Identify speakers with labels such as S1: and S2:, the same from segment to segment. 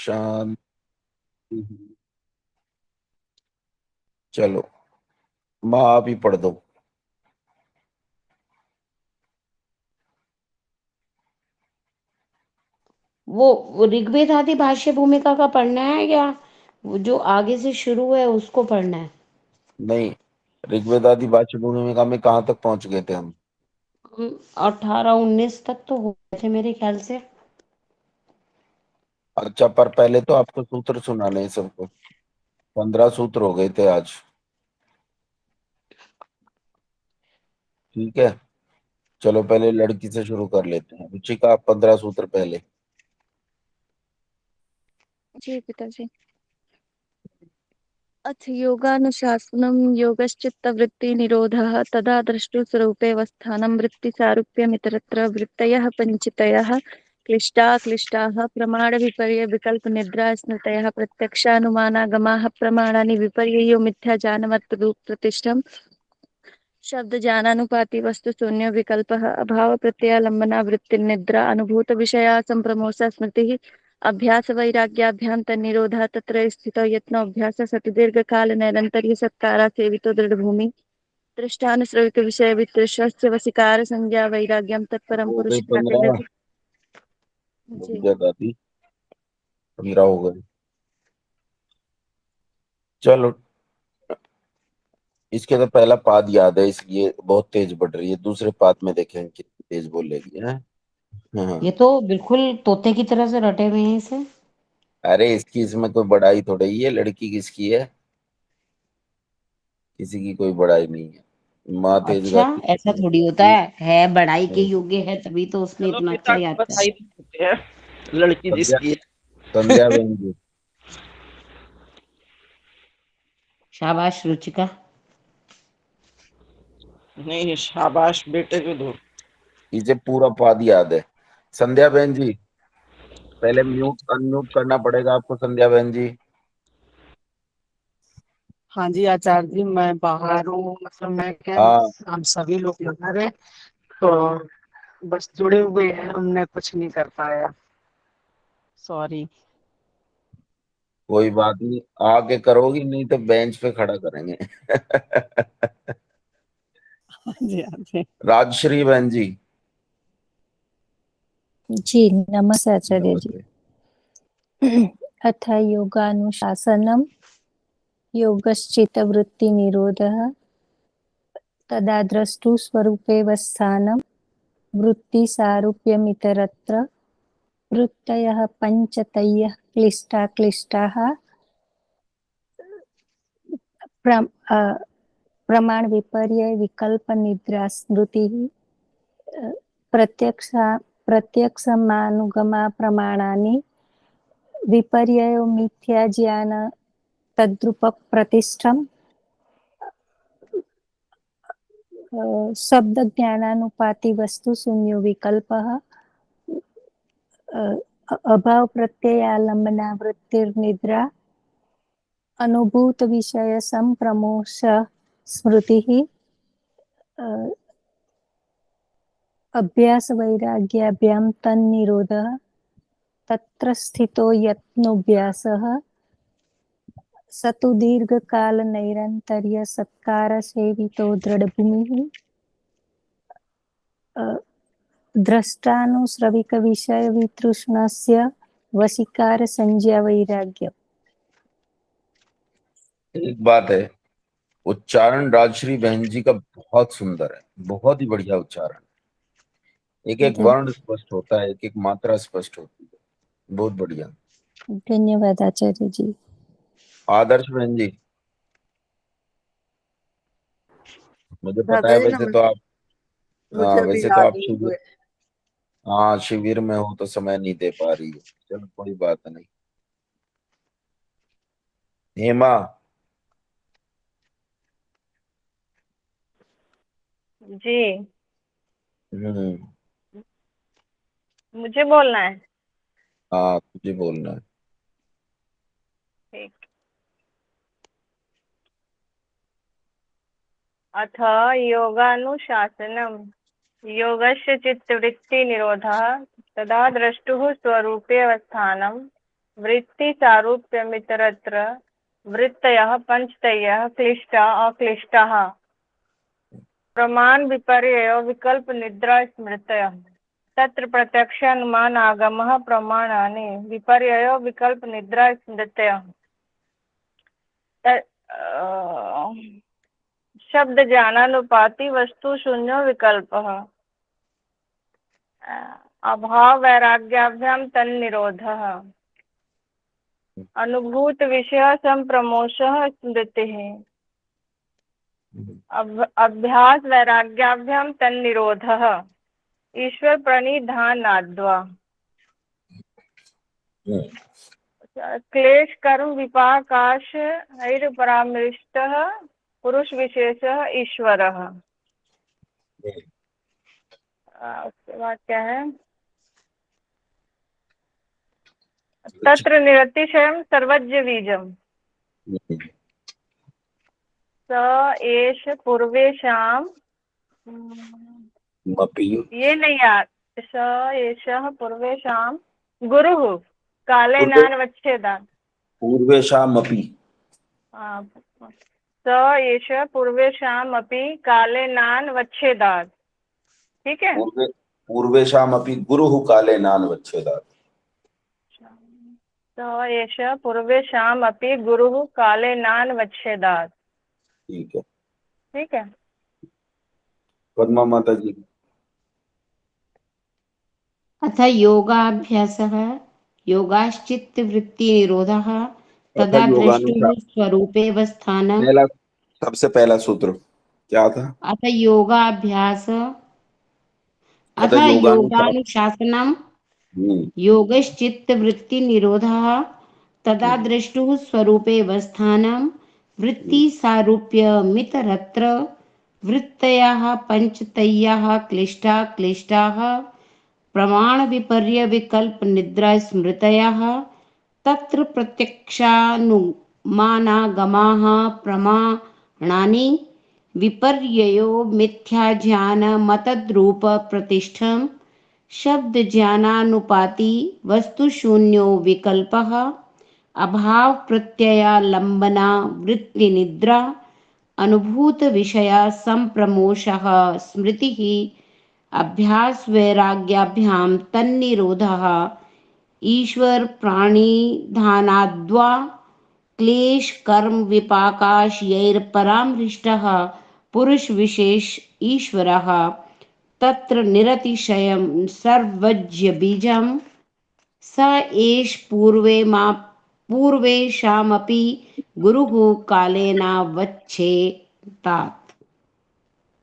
S1: शांति। चलो, माँ आप ही पढ़ दो।
S2: वो ऋग्वेद आदि भाष्य भूमिका का पढ़ना है या वो जो आगे से शुरू है उसको पढ़ना है?
S1: नहीं, ऋग्वेद आदि वाक्य भूमिका में कहाँ तक पहुंच गए थे हम?
S2: 18-19 तक तो हो गए थे मेरे ख्याल से।
S1: अच्छा, पर पहले तो आपको सूत्र सुनाने हैं सबको। 15 सूत्र हो गए थे आज। ठीक है, चलो पहले लड़की से शुरू कर लेते हैं। रुचिका, 15 सूत्र पहले।
S3: जी पिताजी। अथ योगानुशासनं योगश्चित्तवृत्तिनिरोधः तदा द्रष्टुस्वरूपेऽवस्थानं वृत्तिसारूप्यमितरत्र वृत्तयः पञ्चितयः क्लिष्टाः प्रमाणविपर्ययविकल्पनिद्रा स्मृतयः प्रत्यक्षानुमानागमाः प्रमाणानि विपर्ययो मिथ्याज्ञानवत्प्रतिष्ठम् शब्दज्ञानानुपाति वस्तुशून्य विकल्पः अभाव प्रत्ययालंबना वृत्तिर्निद्रा अनुभूत विषया संप्रमोषा स्मृतिः अभ्यास वैराग्याभ्यां तन्निरोधः तत्र स्थितो यत्नोऽभ्यासः सति दीर्घकाल नैरन्तर्य सत्कारा सेवितो दृढ़भूमि दृष्टानुश्रविक विषय वितृष्वस्य वशिकार संज्ञा वैराग्यं तत्परम
S1: हो गए
S3: पुरुष
S1: 15।
S3: ख्याति।
S1: रुक
S3: जी
S1: जा दादी, 15 हो गए। चलो, इसके तो पहला पाद याद है, इसलिए बहुत तेज बढ़ रही है। दूसरे पाद में देखें कितनी तेज बोलेगी है।
S2: ये
S1: हाँ।
S2: तो बिल्कुल तोते की तरह से रटे हुए हैं इसे।
S1: अरे इसकी, इसमें कोई बड़ाई थोड़ी ही है। लड़की किसकी है? किसी की कोई बड़ाई नहीं है। माँ तेज
S2: अच्छा,
S1: गाती
S2: ऐसा
S1: है।
S2: थोड़ी होता है बढ़ाई के योग्य है तभी तो उसने
S4: चलो
S2: इतना अच्छा
S4: पिता की
S2: याद कर।
S4: बधाई देते हैं, लड़की
S1: संध्या,
S4: जिसकी
S1: संध्या
S4: है।
S1: बहन जी।
S2: शाबाश रुचिका।
S4: नहीं, शाबाश बेटे को दो।
S1: इसे पूरा पाद याद है। संध्या बहन जी, पहले म्यूट अनम्यूट करना पड़ेगा आपको। संध्या बहन जी।
S5: हाँ जी आचार्य जी, मैं बाहर हूँ। मतलब मैं क्या,
S1: हाँ,
S5: हम सभी लोग बाहर हैं, तो बस जुड़े हुए हैं, हमने कुछ नहीं कर पाया। सॉरी।
S1: कोई बात नहीं। आके करोगी, नहीं तो बेंच पे खड़ा करेंगे।
S5: हाँ जी हाँ जी।
S1: राजश्री बहन जी।
S6: जी नमस्ते आचार्य जी।
S1: नमस्ते।
S6: अथ योगानुशासनम योगश्चित्तवृत्तिनिरोधः तदा द्रष्टु स्वरूपेऽवस्थानं वृत्तिसारूप्यमितरत्र वृत्तयः पञ्चतयः क्लिष्टाः प्र, प्रमाण विपर्यय विकल्प निद्रा स्मृतिः प्रत्यक्ष प्रत्यक्षमानुगमा प्रमाणानि विपर्ययो मिथ्या ज्ञान तद्रूप प्रतिष्ठम शब्द ज्ञानानुपाति वस्तु शून्यो विकल्पः अभाव प्रत्ययालंबना वृत्तिर्निद्रा अनुभूत विषय संप्रमोश स्मृतिः अभ्यास वैराग्याभ्यां तन्निरोधः तत्र स्थितो यत्नोऽभ्यासः स तु दीर्घकाल नैरन्तर्य सत्कार सेवितो दृढ़भूमिः द्रष्टानुश्रविक विषय वितृष्णस्य वशीकार संज्ञा वैराग्य।
S1: एक बात है, उच्चारण राजश्री बहन जी का बहुत सुंदर है। बहुत ही बढ़िया उच्चारण। एक एक वर्ण स्पष्ट होता है, एक एक मात्रा स्पष्ट होती है। बहुत बढ़िया।
S6: धन्यवाद आचार्य जी।
S1: आदर्श बहन जी, मुझे पता है
S7: दादाजी
S1: वैसे तो आप, हाँ
S7: मुझे अभी
S1: वैसे तो
S7: याद
S1: आप
S7: नहीं
S1: शिविर,
S7: हुए।
S1: हाँ शिविर में हो तो समय नहीं दे पा रही हो। चलो कोई बात नहीं। हेमा।
S8: जी,
S1: हम्म।
S8: मुझे बोलना है।
S1: हाँ तुझे बोलना है।
S8: ठीक। अथ योगानुशासनम् योगस्य चित्तवृत्तिनिरोधः तदा द्रष्टुः स्वरूपे अवस्थानं वृत्ति सारूप्यमितरत्र वृत्तयः पंचतयः क्लिष्टा अक्लिष्टाः प्रमाण विपर्ययो विकल्प निद्रा स्मृतयः तत्र प्रत्यक्षानुमान आगमः प्रमाणानि विपर्ययो विकल्प निद्रा स्मृतयः शब्द ज्ञानानुपाति वस्तु शून्यो विकल्पः अभाव वैराग्याभ्यां तन्निरोधः अनुभूत विषय संप्रमोषः स्मृतिः अभ्यास वैराग्याभ्यां तन्निरोधः ईश्वर प्रणिधानाद्वा क्लेश कर्म विपाकाश परामृष्टः पुरुष विशेषः ईश्वरः। उसके बाद क्या है, तत्र निरतिशयं सर्वज्ञ बीजम् स एष पूर्वेषां ये नहीं यार, स एषः पूर्वेषां गुरुः काले नानवच्छेदात्
S1: पूर्वेषामपि
S8: स एष पूर्वेषामपि काले नानवच्छेदात्। ठीक है,
S1: पूर्वेषामपि गुरुः काले नानवच्छेदात्।
S8: स एष पूर्वेषामपि गुरुः काले नानवच्छेदात्।
S1: ठीक है,
S8: ठीक है।
S1: पद्मा माता जी।
S2: अथ योगाभ्यासः योगाश्चित्तवृत्ति निरोधः तदा दृष्टुः स्वरूपेवस्थानम्।
S1: पहला सबसे पहला सूत्र क्या था?
S2: अथ योगाभ्यास अथ योगानुशासनम् योगश्चित्तवृत्ति निरोधः तदा दृष्टुः स्वरूपेवस्थानम् वृत्ति सारूप्यमितरत्र वृत्तयः पंचतयः क्लिष्टा क्लिष्टाः प्रमाण विपर्य विकल्प निद्रा स्मृतयः तत्र प्रत्यक्षानुमानागमाः प्रमाणानि विपर्ययो मिथ्याज्ञान मतद्रूप प्रतिष्ठं शब्द ज्ञानानुपाति वस्तुशून्यो विकल्पः अभाव प्रत्ययालंबना वृत्ति निद्रा अनुभूत विषया संप्रमोषः स्मृतिः अभ्यास वैराग्याभ्यां तन्निरोधः ईश्वर प्राणिधानाद्वा क्लेश कर्म विपाकाशयैर्परामृष्टः पुरुष विशेष ईश्वरः तत्र निरतिशयं सर्वज्ञ बीजं स एष पूर्वेषामपि गुरुः कालेनावच्छेदात्।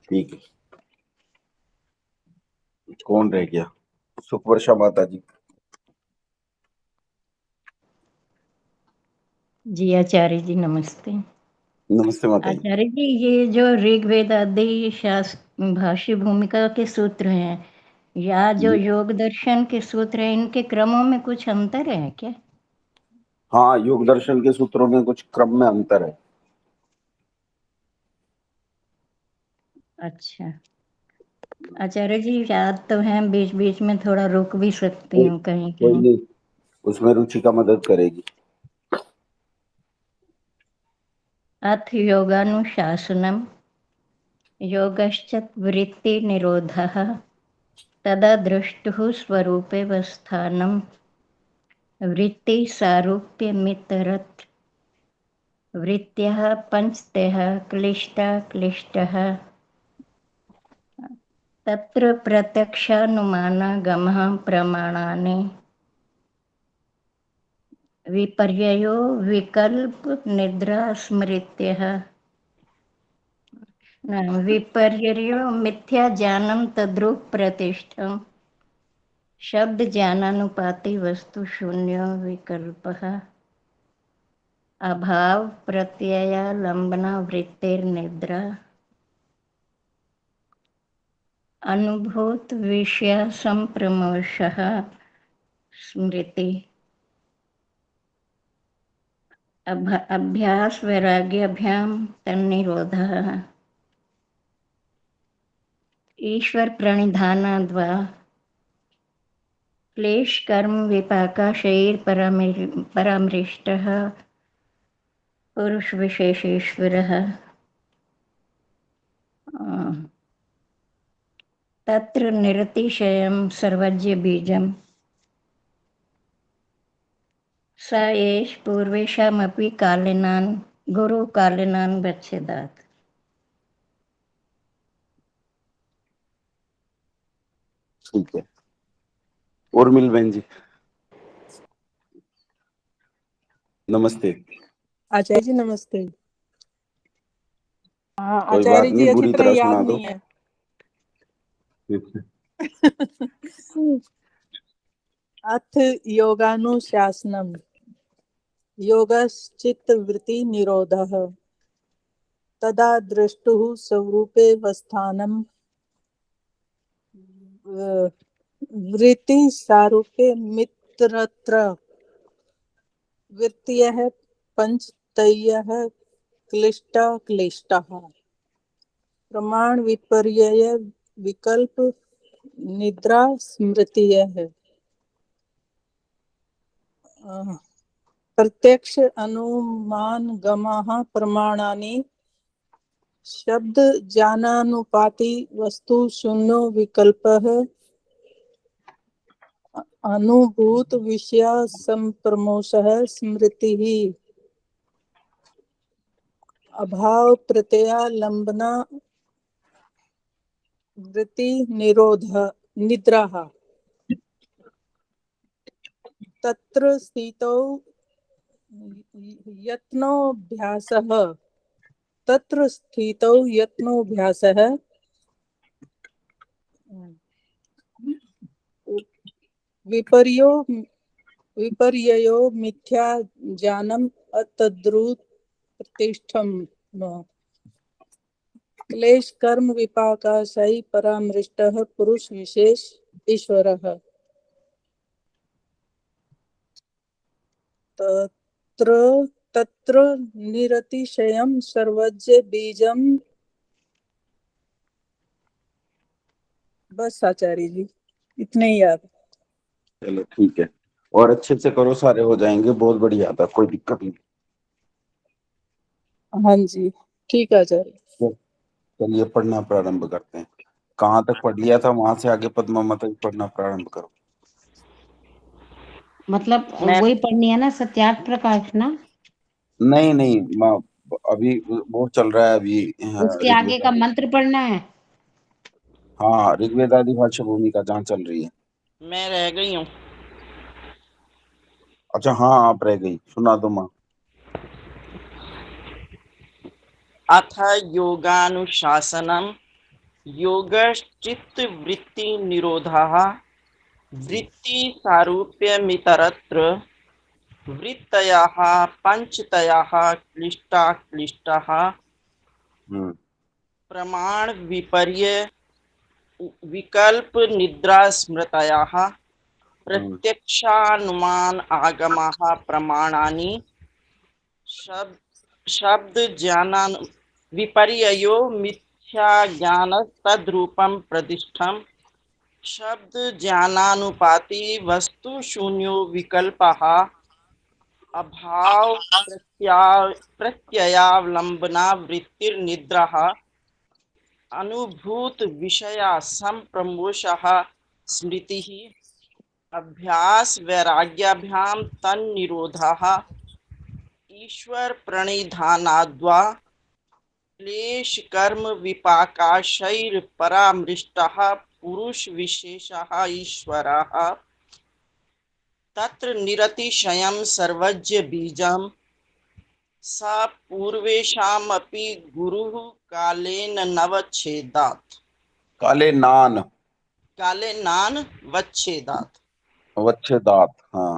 S1: ठीक है, कौन रह गया? सुखवर्षा माता जी।
S6: जी आचार्य जी नमस्ते।
S1: नमस्ते माता जी।
S6: आचार्य जी ये जो ऋग्वेद आदि शास्त्र भाष्य भूमिका के सूत्र हैं या जो योग दर्शन के सूत्र हैं इनके क्रमों में कुछ अंतर है क्या?
S1: हाँ, योग दर्शन के सूत्रों में कुछ क्रम में अंतर है।
S6: अच्छा आचार्य जी याद तो है, बीच बीच में थोड़ा रुक भी सकती हूँ कहीं
S1: कोई
S6: कहीं।
S1: नहीं, उसमें रुचिका मदद करेगी।
S6: अथ योगानुशासनम योगश्चित् वृत्ति निरोधः तदा दृष्टुः स्वरूपेवस्थानं वृत्ति सारूप्यमितरत् वृत्त्यः पंचतयः क्लिष्टा क्लिष्टः तत्र प्रत्यक्षानुमानागमः प्रमाणानि विपर्ययो विकल्प निद्रा स्मृत्यः विपर्ययो मिथ्या ज्ञानं तद्रूप प्रतिष्ठम् शब्द ज्ञानानुपाति वस्तु शून्यो विकल्पः अभाव प्रत्ययालंबना वृत्तिर्निद्रा अनुभूत विषय संप्रमोषः स्मृति अभ्यास वैराग्याभ्यां तन्निरोधः ईश्वर प्रणिधानाद्वा क्लेश कर्म विपाकाशैर परामृष्टः पुरुष विशेषेश्वरः तत्र निरतिशयं सर्वज्ञ बीजम् स एष पूर्वेषामपि कालिनान् गुरुकालिनान् वच्छेदात्।
S1: ठीक है। उर्मिल बहन जी नमस्ते।
S7: आचार्य जी नमस्ते। हाँ
S1: कोई
S7: आचार्य
S1: बात
S7: जी
S1: नहीं,
S7: अच्छी
S1: बुरी
S7: तरह
S1: तरह
S7: याद
S1: सुना दो।
S7: नहीं है। अथ योगानुशासनम योगश्चित्तवृत्ति निरोधः तदा दृष्टुः स्वरूपे वस्थानम वृत्ति सारूपे मित्रत्र वृत्तयः पंचतयः क्लिष्टः प्रमाण विपर्यय विकल्प निद्रा स्मृतियः प्रत्यक्ष अनुमान गमः प्रमाणानि शब्द ज्ञानानुपाति वस्तु शून्यो विकल्पः अनुभूत विषय संप्रमोषः स्मृतिः अभाव प्रत्ययालंबना वृत्ति निरोध निद्राः तत्र स्थितौ यत्नोऽभ्यासः विपर्ययो मिथ्या ज्ञानम् अतद्रुत प्रतिष्ठम् क्लेश कर्म विपाकाशै परामृष्टः पुरुष विशेष ईश्वरः तत्र निरतिशयं सर्वज्ञ बीजम। बस आचार्य जी इतने ही याद।
S1: चलो ठीक है, और अच्छे से करो, सारे हो जाएंगे। बहुत बढ़िया था, कोई दिक्कत नहीं।
S7: हाँ जी ठीक है आचार्य।
S1: चलिए पढ़ना प्रारंभ करते हैं। कहाँ तक पढ़ लिया था, वहां से आगे पद्मा माता पढ़ना प्रारंभ करो।
S2: मतलब
S4: मैं
S2: वही पढ़नी है ना, सत्यार्थ प्रकाश ना?
S1: नहीं नहीं, अभी वो चल रहा है अभी।
S2: उसके आगे का मंत्र पढ़ना है।
S1: हाँ, ऋग्वेद आदि भाष्य भूमिका जहाँ चल रही है।
S4: मैं रह गई हूँ।
S1: अच्छा हाँ, आप रह गई, सुना दो माँ।
S4: अथ योगानुशासनम योगश्चित्तवृत्ति निरोधः वृत्ति सारूप्यमितरत्र वृत्तयः पंचतयः क्लिष्टाः प्रमाण विपर्य विकल्प निद्रा स्मृतयः प्रत्यक्षानुमान आगमः प्रमाणानि शब्द ज्ञानान विपर्ययो मिथ्या ज्ञान तद्रूपं प्रतिष्ठम् शब्द ज्ञानानुपाति वस्तु शून्यो विकल्पः अभाव प्रत्ययावलंबना वृत्तिर्निद्राः अनुभूत विषया संप्रमोषः स्मृतिः अभ्यास वैराग्याभ्यां तन्निरोधः ईश्वर प्रणिधानाद्वा क्लेश कर्म विपाकाशैर परामृष्टः पुरुष विशेषः ईश्वरः तत्र निरतिशयं सर्वज्ञ बीजं स पूर्वेषामपि गुरुः कालेन नवच्छेदात्।
S1: कालेनान
S4: वच्छेदात्।
S1: वच्छेदात, हाँ।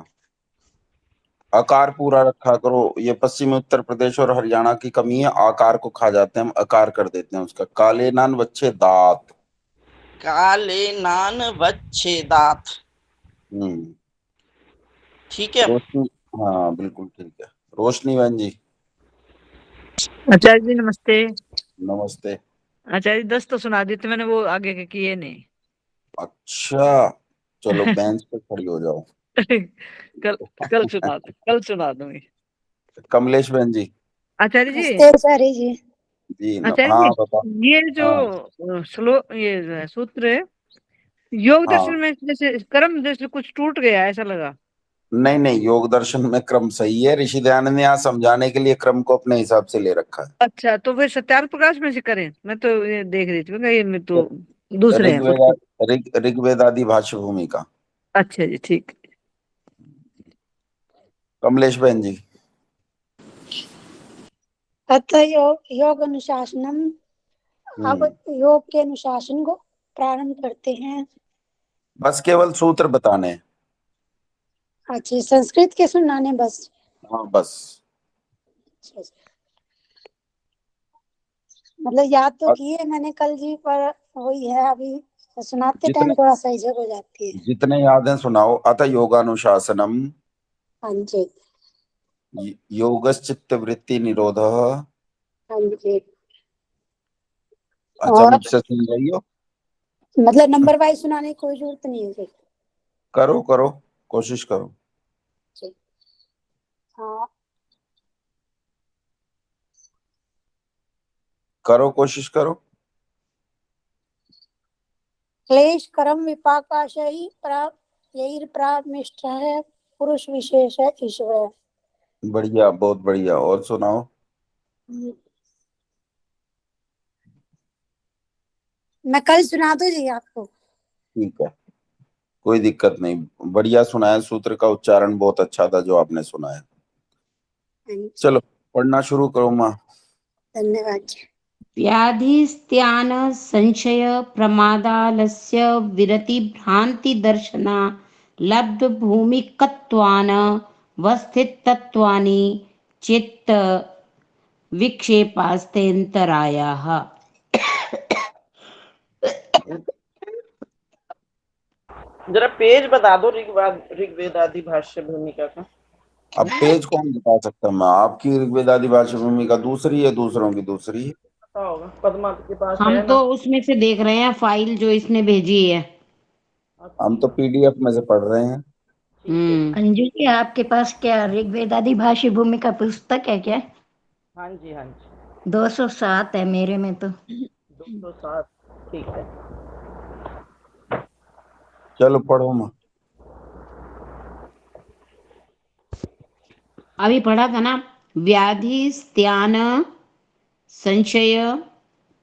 S1: आकार पूरा रखा करो, ये पश्चिमी उत्तर प्रदेश और हरियाणा की कमी है। आकार को खा जाते हैं हम, आकार कर देते हैं उसका। कालेनान वच्छेदात।
S4: कालेनान वच्छेदात्। ठीक है।
S1: रोशनी, हाँ बिल्कुल ठीक है। रोशनी बहन जी
S5: आचार्य जी नमस्ते।
S1: नमस्ते।
S5: आचार्य 10 तो सुना देते, मैंने वो आगे के किए नहीं।
S1: अच्छा चलो बेंच पे खड़ी हो जाओ।
S9: कल सुना दूंगी।
S1: कमलेश बहन जी।
S9: आचार्य जी,
S10: नमस्ते आचार्य जी।
S1: जी
S9: आचार्य
S1: हाँ
S9: जी,
S1: बताओ।
S9: ये जो
S1: हाँ
S9: श्लोक, ये जो है सूत्र है, योग दर्शन
S1: हाँ,
S9: में जैसे कर्म जैसे कुछ टूट गया ऐसा लगा।
S1: नहीं नहीं, योग दर्शन में क्रम सही है। ऋषि दयानंद ने यहाँ समझाने के लिए क्रम को अपने हिसाब से ले रखा है।
S9: अच्छा, तो फिर सत्यार्थ प्रकाश में से करें? मैं तो ये देख रही थी, मैं कहा ये में तो दूसरे हैं कुछ।
S1: ऋग्वेद आदि भाष्य भूमिका।
S9: अच्छा जी, ठीक।
S1: कमलेश बहन जी।
S10: अतः योग अनुशासनम। अब योग के अनुशासन को प्रारंभ करते हैं।
S1: बस केवल सूत्र बताने हैं।
S10: अच्छा, संस्कृत के सुनाने बस।
S1: हाँ बस।
S10: मतलब याद तो
S1: और
S10: किए मैंने कल जी, पर वही है अभी सुनाते टाइम
S1: जितने
S10: थोड़ा सा झिझक हो जाती है।
S1: जितने याद हैं सुनाओ। अथ योगानुशासनम
S10: हाँ जी।
S1: योगश्चित्त वृत्ति निरोधः।
S10: हाँ जी।
S1: अच्छा,
S10: और
S1: मुझसे सुन रही हो?
S10: मतलब नंबर वाइज सुनाने की कोई जरूरत नहीं है जी।
S1: करो करो, कोशिश करो।
S10: जी। हाँ,
S1: करो, कोशिश करो।
S10: क्लेश कर्म विपाकाशयी यही प्रामिष्ट है, पुरुष विशेष है ईश्वर।
S1: बढ़िया, बहुत बढ़िया। और सुनाओ।
S10: मैं कल सुना दूं जी आपको?
S1: ठीक है, कोई दिक्कत नहीं। बढ़िया सुनाया। सूत्र का उच्चारण बहुत अच्छा था जो आपने सुनाया। चलो पढ़ना शुरू करो माँ।
S10: धन्यवाद जी।
S2: व्याधिस्त्यान संशय प्रमादालस्य विरति भ्रांति दर्शना लब्ध भूमिकत्वान वस्थितत्वानि चित्त विक्षेपास्तेन्तरायाः।
S4: जरा पेज बता दो ऋग्वेद आदि भाष्य भूमिका का।
S1: अब पेज कौन बता सकता है? मैं आपकी ऋग्वेद आदि भाष्य भूमिका दूसरी है, दूसरों की दूसरी है।
S4: पता होगा, पद्मा के पास
S2: हम
S4: है ना।
S2: तो उसमें से देख रहे हैं फाइल जो इसने भेजी है।
S1: हम तो पीडीएफ में से पढ़ रहे हैं।
S6: अंजू जी, आपके पास क्या ऋग्वेद आदि भाषी भूमिका पुस्तक है क्या?
S4: हाँ जी हाँ जी,
S6: 207 है मेरे में तो।
S4: 207। ठीक है,
S1: चलो पढ़ो माँ।
S2: अभी पढ़ा था ना, व्याधि स्त्यान संशय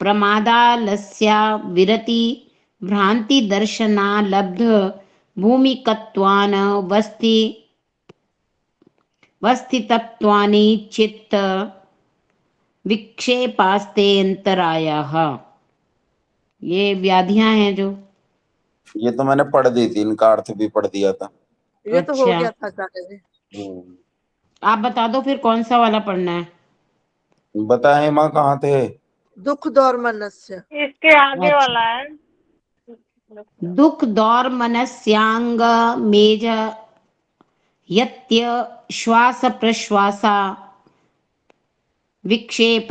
S2: प्रमादालस्या विरति भ्रांति दर्शना लब्ध भूमिकत्वान वस्थितत्वानि चित्त विक्षेपास्ते अंतरायाः। ये व्याधियां हैं जो।
S1: ये तो मैंने पढ़ दी थी, इनका अर्थ भी पढ़ दिया था।
S7: ये तो हो
S2: अच्छा,
S7: गया था आचार्य जी।
S2: आप बता दो फिर कौन सा वाला पढ़ना है।
S1: बताएं माँ, कहाँ थे?
S7: दुख दौर मनस्य।
S8: इसके आगे
S2: अच्छा,
S8: वाला है।
S2: दुख दौर मनस्यांग मेज यत्य श्वास प्रश्वासा विक्षेप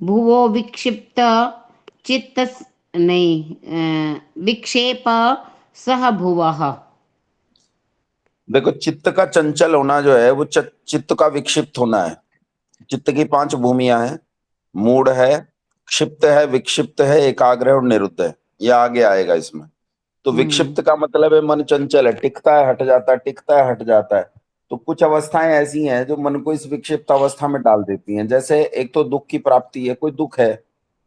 S2: भुवो विक्षिप्त चित्त नहीं विक्षेप सह भुवः।
S1: देखो, चित्त का चंचल होना जो है वो चित्त का विक्षिप्त होना है। चित्त की 5 भूमियां हैं। मूढ़ है, क्षिप्त है, विक्षिप्त है, एकाग्र है और निरुद्ध है। ये आगे आएगा इसमें। तो विक्षिप्त का मतलब है मन चंचल है, टिकता है हट जाता है, टिकता है हट जाता है। तो कुछ अवस्थाएं ऐसी हैं जो मन को इस विक्षिप्त अवस्था में डाल देती हैं। जैसे एक तो दुख की प्राप्ति है। कोई दुख है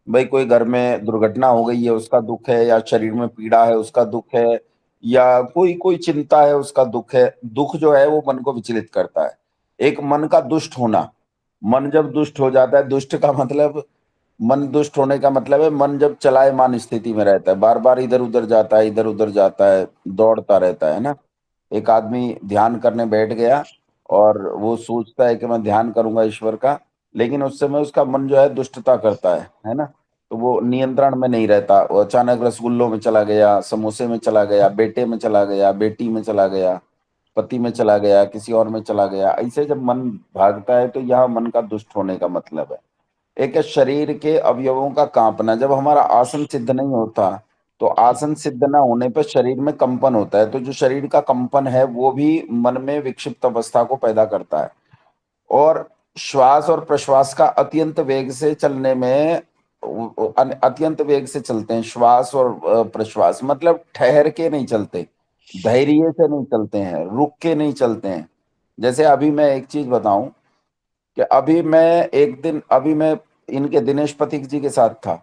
S1: भाई, कोई घर में दुर्घटना हो गई है उसका दुख है, या शरीर में पीड़ा है उसका दुख है, या कोई कोई चिंता है उसका दुख है। दुख जो है वो मन को विचलित करता है। एक मन का दुष्ट होना। मन जब दुष्ट हो जाता है, दुष्ट का मतलब, मन दुष्ट होने का मतलब है मन जब चलायमान स्थिति में रहता है, बार बार इधर उधर जाता है, इधर उधर जाता है, दौड़ता रहता है ना। एक आदमी ध्यान करने बैठ गया और वो सोचता है कि मैं ध्यान करूंगा ईश्वर का, लेकिन उस समय उसका मन जो है दुष्टता करता है ना। तो वो नियंत्रण में नहीं रहता। वो अचानक रसगुल्लों में चला गया, समोसे में चला गया, बेटे में चला गया, बेटी में चला गया, पति में चला गया, किसी और में चला गया। ऐसे जब मन भागता है तो यह मन का दुष्ट होने का मतलब है। एक है शरीर के अवयवों का कांपना। जब हमारा आसन सिद्ध नहीं होता तो आसन सिद्ध ना होने पर शरीर में कंपन होता है, तो जो शरीर का कंपन है वो भी मन में विक्षिप्त अवस्था को पैदा करता है। और श्वास और प्रश्वास का अत्यंत वेग से चलने में, अत्यंत वेग से चलते हैं श्वास और प्रश्वास, मतलब ठहर के नहीं चलते, धैर्य से नहीं चलते हैं, रुक के नहीं चलते हैं। जैसे अभी मैं एक चीज बताऊं कि अभी मैं इनके दिनेश पथिक जी के साथ था,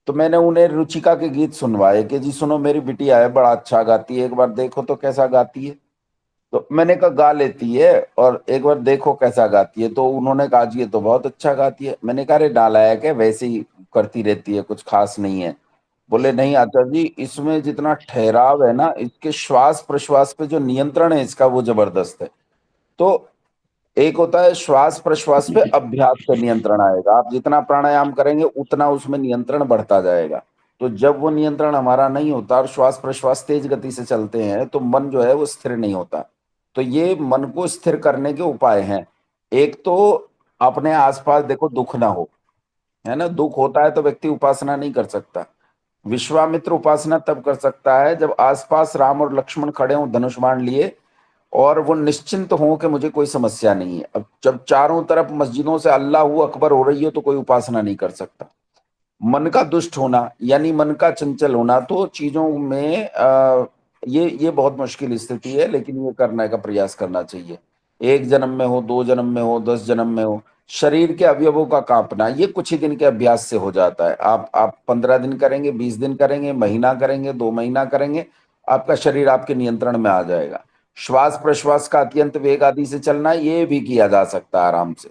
S1: तो मैंने उन्हें रुचिका के गीत सुनवाए कि जी सुनो मेरी बिटिया है, बड़ा अच्छा गाती है, एक बार देखो तो कैसा गाती है। तो मैंने कहा गा लेती है, और एक बार देखो कैसा गाती है। तो उन्होंने कहा जी ये तो बहुत अच्छा गाती है। मैंने कहा अरे डाला है क्या, वैसे ही करती रहती है, कुछ खास नहीं है। बोले नहीं आचार्य जी, इसमें जितना ठहराव है ना, इसके श्वास प्रश्वास पे जो नियंत्रण है इसका, वो जबरदस्त है। तो एक होता है श्वास प्रश्वास पे अभ्यास से नियंत्रण आएगा, आप जितना प्राणायाम करेंगे उतना उसमें नियंत्रण बढ़ता जाएगा। तो जब वो नियंत्रण हमारा नहीं होता और श्वास प्रश्वास तेज गति से चलते हैं तो मन जो है वो स्थिर नहीं होता। तो ये मन को स्थिर करने के उपाय हैं। एक तो अपने आसपास देखो दुख ना हो, है ना, दुख होता है तो व्यक्ति उपासना नहीं कर सकता। विश्वामित्र उपासना तब कर सकता है जब आसपास राम और लक्ष्मण खड़े हों धनुष बाण लिए, और वो निश्चिंत हो कि मुझे कोई समस्या नहीं है। अब जब चारों तरफ मस्जिदों से अल्लाह अकबर हो रही हो तो कोई उपासना नहीं कर सकता। मन का दुष्ट होना यानी मन का चंचल होना, तो चीजों में ये बहुत मुश्किल स्थिति है, लेकिन ये करने का प्रयास करना चाहिए। एक जन्म में हो, 2 जन्म में हो, 10 जन्म में हो, शरीर के अवयवों का कांपना ये कुछ ही दिन के अभ्यास से हो जाता है। आप 15 दिन करेंगे, 20 दिन करेंगे, महीना करेंगे, 2 महीना करेंगे, आपका शरीर आपके नियंत्रण में आ जाएगा। श्वास प्रश्वास का अत्यंत वेग आदि से चलना ये भी किया जा सकता है आराम से,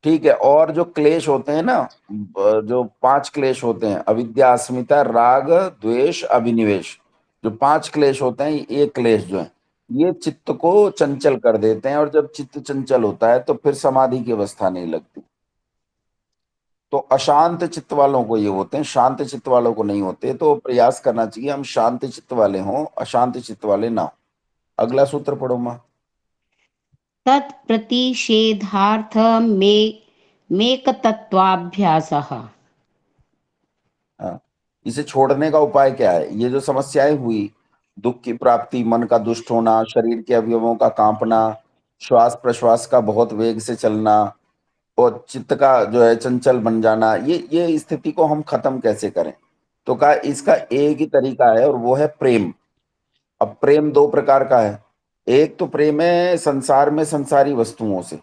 S1: ठीक है। और जो क्लेश होते हैं ना, जो 5 क्लेश होते हैं, अविद्या, अस्मिता, राग, द्वेष, अभिनिवेश, जो 5 क्लेश होते हैं, ये क्लेश जो है ये चित्त को चंचल कर देते हैं, और जब चित्त चंचल होता है तो फिर समाधि की अवस्था नहीं लगती। तो अशांत चित्त वालों को ये होते हैं, शांत चित्त वालों को नहीं होते। तो प्रयास करना चाहिए हम शांत चित्त वाले हों, अशांत चित्त वाले ना हो। अगला सूत्र पढ़ो मां।
S2: तत्प्रतिषेधार्थ मेकतत्वाभ्यासः।
S1: हाँ, इसे छोड़ने का उपाय क्या है? ये जो समस्याएं हुई, दुख की प्राप्ति, मन का दुष्ट होना, शरीर के अवयवों का कांपना, श्वास प्रश्वास का बहुत वेग से चलना, और चित्त का जो है चंचल बन जाना, ये स्थिति को हम खत्म कैसे करें? तो कहा इसका एक ही तरीका है, और वो है प्रेम। अब प्रेम 2 प्रकार का है। एक तो प्रेम है संसार में संसारी वस्तुओं से।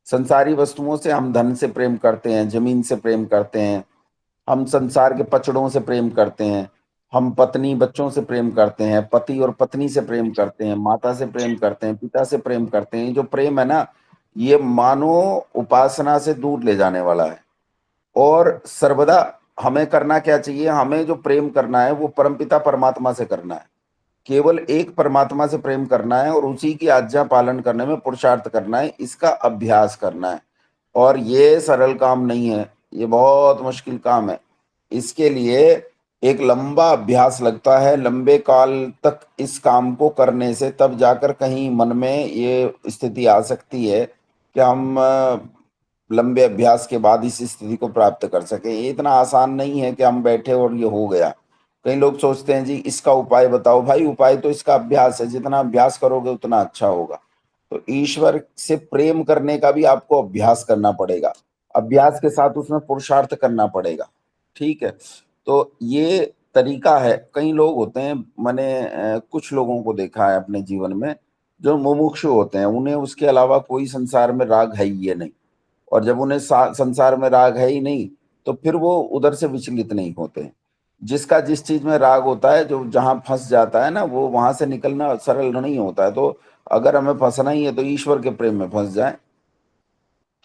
S1: संसारी वस्तुओं से हम धन से प्रेम करते हैं, जमीन से प्रेम करते हैं, हम संसार के पचड़ों से प्रेम करते हैं, हम पत्नी बच्चों से प्रेम करते हैं, पति और पत्नी से प्रेम करते हैं, माता से प्रेम करते हैं, पिता से प्रेम करते हैं। जो प्रेम है ना, ये मानो उपासना से दूर ले जाने वाला है। और सर्वदा हमें करना क्या चाहिए? हमें जो प्रेम करना है वो परमपिता परमात्मा से करना है। केवल एक परमात्मा से प्रेम करना है और उसी की आज्ञा पालन करने में पुरुषार्थ करना है, इसका अभ्यास करना है। और ये सरल काम नहीं है, ये बहुत मुश्किल काम है। इसके लिए एक लंबा अभ्यास लगता है, लंबे काल तक इस काम को करने से तब जाकर कहीं मन में ये स्थिति आ सकती है कि हम लंबे अभ्यास के बाद इस स्थिति को प्राप्त कर सकें। ये इतना आसान नहीं है कि हम बैठे और ये हो गया। कई लोग सोचते हैं जी इसका उपाय बताओ। भाई उपाय तो इसका अभ्यास है, जितना अभ्यास करोगे उतना अच्छा होगा। तो ईश्वर से प्रेम करने का भी आपको अभ्यास करना पड़ेगा, अभ्यास के साथ उसमें पुरुषार्थ करना पड़ेगा, ठीक है। तो ये तरीका है। कई लोग होते हैं, मैंने कुछ लोगों को देखा है अपने जीवन में, जो मुमुक्षु होते हैं, उन्हें उसके अलावा कोई संसार में राग है ही नहीं। और जब उन्हें संसार में राग है ही नहीं तो फिर वो उधर से विचलित नहीं होते। जिसका जिस चीज में राग होता है, जो जहां फंस जाता है ना, वो वहां से निकलना सरल नहीं होता है। तो अगर हमें फंसना ही है तो ईश्वर के प्रेम में फंस जाए,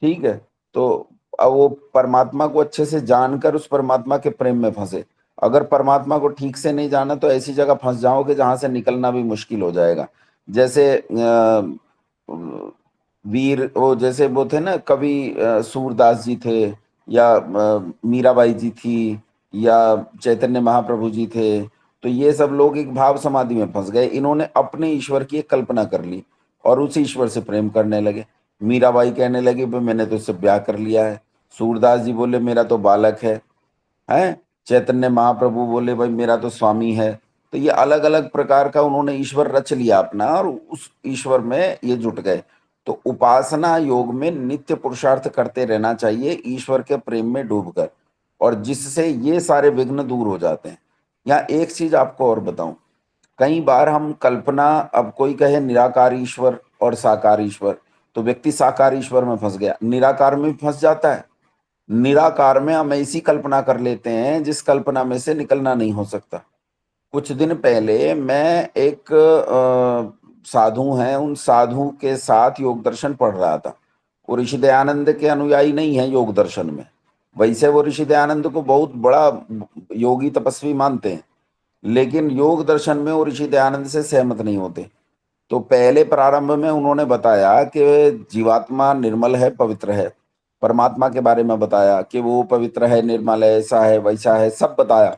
S1: ठीक है। तो अब वो परमात्मा को अच्छे से जानकर उस परमात्मा के प्रेम में फंसे। अगर परमात्मा को ठीक से नहीं जाना तो ऐसी जगह फंस जाओगे जहां से निकलना भी मुश्किल हो जाएगा। जैसे वीर वो, जैसे वो थे ना कवि, सूरदास जी थे, या मीराबाई जी थी, या चैतन्य महाप्रभु जी थे। तो ये सब लोग एक भाव समाधि में फंस गए। इन्होंने अपने ईश्वर की एक कल्पना कर ली और उस ईश्वर से प्रेम करने लगे। मीराबाई कहने लगी भाई मैंने तो इससे ब्याह कर लिया है। सूरदास जी बोले मेरा तो बालक है। चैतन्य महाप्रभु बोले भाई मेरा तो स्वामी है। तो ये अलग अलग प्रकार का उन्होंने ईश्वर रच लिया अपना और उस ईश्वर में ये जुट गए। तो उपासना योग में नित्य पुरुषार्थ करते रहना चाहिए ईश्वर के प्रेम में डूबकर, और जिससे ये सारे विघ्न दूर हो जाते हैं। यहाँ एक चीज आपको और बताऊं, कई बार हम कल्पना, अब कोई कहे निराकार ईश्वर और साकार ईश्वर, तो व्यक्ति साकार ईश्वर में फंस गया, निराकार में भी फंस जाता है। निराकार में हम ऐसी कल्पना कर लेते हैं जिस कल्पना में से निकलना नहीं हो सकता। कुछ दिन पहले मैं एक साधु हैं, उन साधु के साथ योग दर्शन पढ़ रहा था। वो ऋषि दयानंद के अनुयायी नहीं है योग दर्शन में, वैसे वो ऋषि दयानंद को बहुत बड़ा योगी तपस्वी मानते हैं, लेकिन योग दर्शन में वो ऋषि दयानंद से सहमत नहीं होते। तो पहले प्रारंभ में उन्होंने बताया कि जीवात्मा निर्मल है, पवित्र है। परमात्मा के बारे में बताया कि वो पवित्र है, निर्मल है, ऐसा है वैसा है, सब बताया।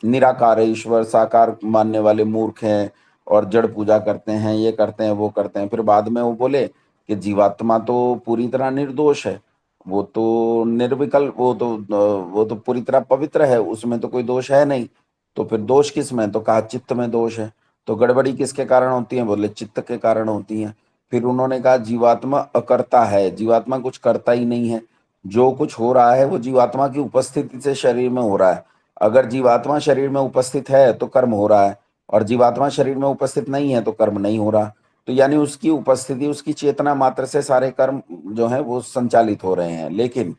S1: निराकार है ईश्वर, साकार मानने वाले मूर्ख हैं और जड़ पूजा करते हैं, ये करते हैं वो करते हैं। फिर बाद में वो बोले कि जीवात्मा तो पूरी तरह निर्दोष है, वो तो निर्विकल्प, वो तो पूरी तरह पवित्र है, उसमें तो कोई दोष है नहीं। तो फिर दोष किस में? तो कहा चित्त में दोष है। तो गड़बड़ी किसके कारण होती है? बोले चित्त के कारण होती है। फिर उन्होंने कहा जीवात्मा अकर्ता है, जीवात्मा कुछ करता ही नहीं है, जो कुछ हो रहा है वो जीवात्मा की उपस्थिति से शरीर में हो रहा है। अगर जीवात्मा शरीर में उपस्थित है तो कर्म हो रहा है, और जीवात्मा शरीर में उपस्थित नहीं है तो कर्म नहीं हो रहा। तो यानी उसकी उपस्थिति, उसकी चेतना मात्र से सारे कर्म जो है वो संचालित हो रहे हैं, लेकिन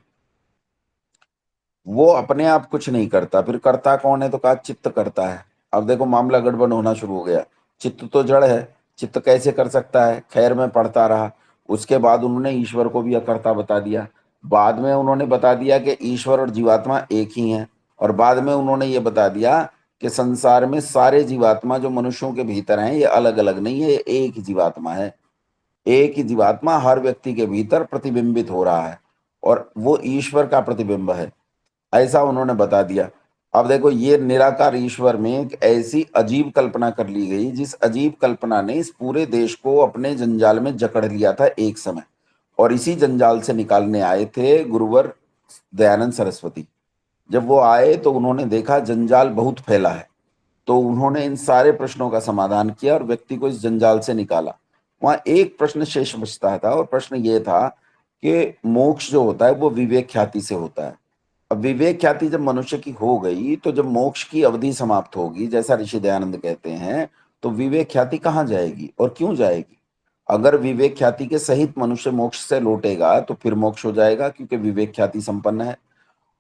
S1: वो अपने आप कुछ नहीं करता। फिर करता कौन है? तो कहा चित्त करता है। अब देखो मामला गड़बड़ होना शुरू हो गया। चित्त तो जड़ है, चित्त कैसे कर सकता है? खैर में पढ़ता रहा। उसके बाद उन्होंने ईश्वर को भी अकर्ता बता दिया। बाद में उन्होंने बता दिया कि ईश्वर और जीवात्मा एक ही हैं, और बाद में उन्होंने ये बता दिया कि संसार में सारे जीवात्मा जो मनुष्यों के भीतर हैं ये अलग अलग नहीं है, ये एक ही जीवात्मा है। एक ही जीवात्मा हर व्यक्ति के भीतर प्रतिबिंबित हो रहा है और वो ईश्वर का प्रतिबिंब है, ऐसा उन्होंने बता दिया। अब देखो ये निराकार ईश्वर में एक ऐसी अजीब कल्पना कर ली गई, जिस अजीब कल्पना ने इस पूरे देश को अपने जंजाल में जकड़ लिया था एक समय, और इसी जंजाल से निकालने आए थे गुरुवर दयानंद सरस्वती। जब वो आए तो उन्होंने देखा जंजाल बहुत फैला है, तो उन्होंने इन सारे प्रश्नों का समाधान किया और व्यक्ति को इस जंजाल से निकाला। वहां एक प्रश्न शेष बचता था, और प्रश्न ये था कि मोक्ष जो होता है वो विवेक ख्याति से होता है। अब विवेक ख्याति जब मनुष्य की हो गई, तो जब मोक्ष की अवधि समाप्त होगी, जैसा ऋषि दयानंद कहते हैं, तो विवेक ख्याति कहाँ जाएगी और क्यों जाएगी? अगर विवेक ख्याति के सहित मनुष्य मोक्ष से लौटेगा तो फिर मोक्ष हो जाएगा, क्योंकि विवेक ख्याति संपन्न है।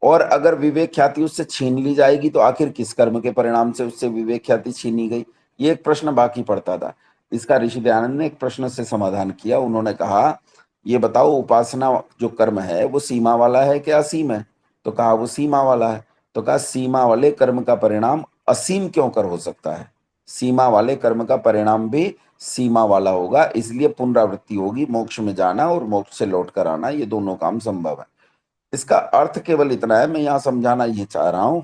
S1: और अगर विवेक ख्याति उससे छीन ली जाएगी तो आखिर किस कर्म के परिणाम से उससे विवेक ख्याति छीनी गई? ये एक प्रश्न बाकी पड़ता था। इसका ऋषि दयानंद ने एक प्रश्न से समाधान किया। उन्होंने कहा ये बताओ, उपासना जो कर्म है वो सीमा वाला है कि असीम है? तो कहा वो सीमा वाला है। तो कहा सीमा वाले कर्म का परिणाम असीम क्यों कर हो सकता है? सीमा वाले कर्म का परिणाम भी सीमा वाला होगा, इसलिए पुनरावृत्ति होगी, मोक्ष में जाना और मोक्ष से लौट कर आना, ये दोनों काम संभव है। इसका अर्थ केवल इतना है, मैं यहां समझाना ये चाह रहा हूं